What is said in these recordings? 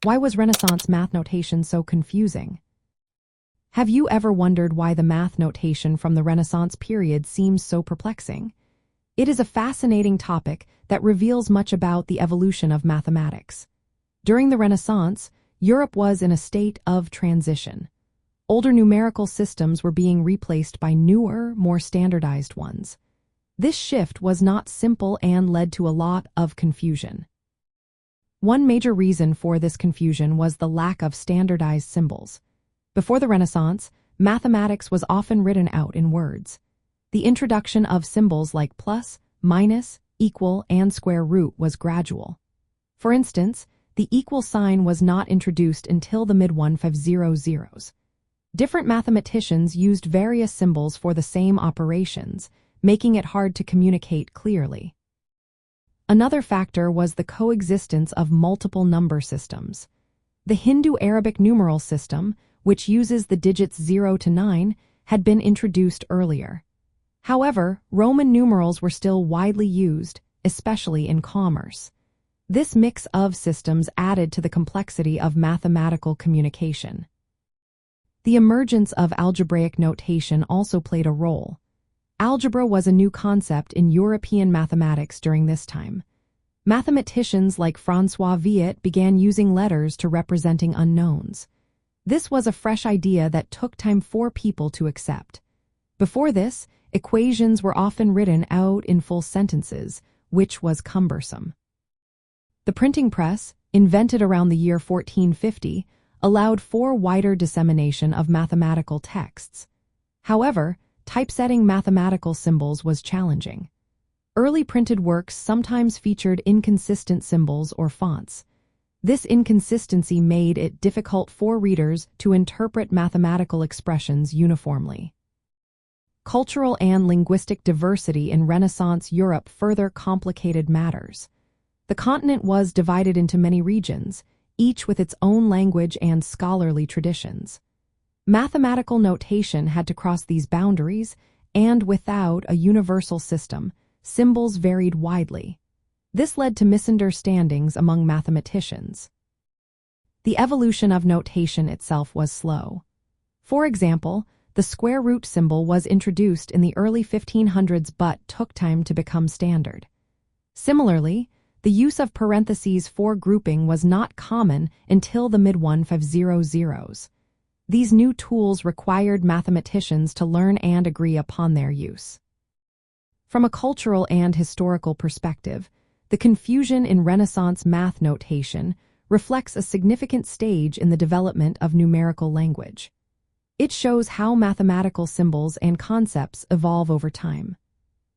Why was Renaissance math notation so confusing? Have you ever wondered why the math notation from the Renaissance period seems so perplexing? It is a fascinating topic that reveals much about the evolution of mathematics. During the Renaissance, Europe was in a state of transition. Older numerical systems were being replaced by newer, more standardized ones. This shift was not simple and led to a lot of confusion. One major reason for this confusion was the lack of standardized symbols. Before the Renaissance, mathematics was often written out in words. The introduction of symbols like plus, minus, equal, and square root was gradual. For instance, the equal sign was not introduced until the mid-1500s. Different mathematicians used various symbols for the same operations, making it hard to communicate clearly. Another factor was the coexistence of multiple number systems. The Hindu-Arabic numeral system, which uses the digits 0 to 9, had been introduced earlier. However, Roman numerals were still widely used, especially in commerce. This mix of systems added to the complexity of mathematical communication. The emergence of algebraic notation also played a role. Algebra was a new concept in European mathematics during this time. Mathematicians like François Viet began using letters to representing unknowns. This was a fresh idea that took time for people to accept. Before this, equations were often written out in full sentences, which was cumbersome. The printing press, invented around the year 1450, allowed for wider dissemination of mathematical texts. However, typesetting mathematical symbols was challenging. Early printed works sometimes featured inconsistent symbols or fonts. This inconsistency made it difficult for readers to interpret mathematical expressions uniformly. Cultural and linguistic diversity in Renaissance Europe further complicated matters. The continent was divided into many regions, each with its own language and scholarly traditions. Mathematical notation had to cross these boundaries, and without a universal system, symbols varied widely. This led to misunderstandings among mathematicians. The evolution of notation itself was slow. For example, the square root symbol was introduced in the early 1500s but took time to become standard. Similarly, the use of parentheses for grouping was not common until the mid-1500s. These new tools required mathematicians to learn and agree upon their use. From a cultural and historical perspective, the confusion in Renaissance math notation reflects a significant stage in the development of numerical language. It shows how mathematical symbols and concepts evolve over time.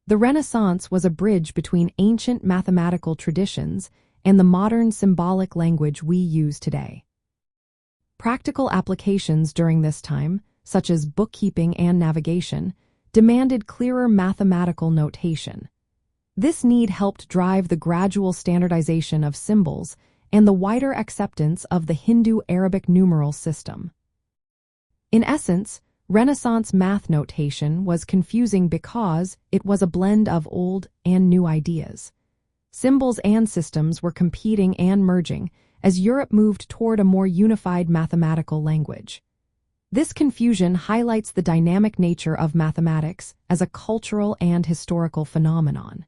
The Renaissance was a bridge between ancient mathematical traditions and the modern symbolic language we use today. Practical applications during this time, such as bookkeeping and navigation, demanded clearer mathematical notation. This need helped drive the gradual standardization of symbols and the wider acceptance of the Hindu-Arabic numeral system. In essence, Renaissance math notation was confusing because it was a blend of old and new ideas. Symbols and systems were competing and merging as Europe moved toward a more unified mathematical language. This confusion highlights the dynamic nature of mathematics as a cultural and historical phenomenon.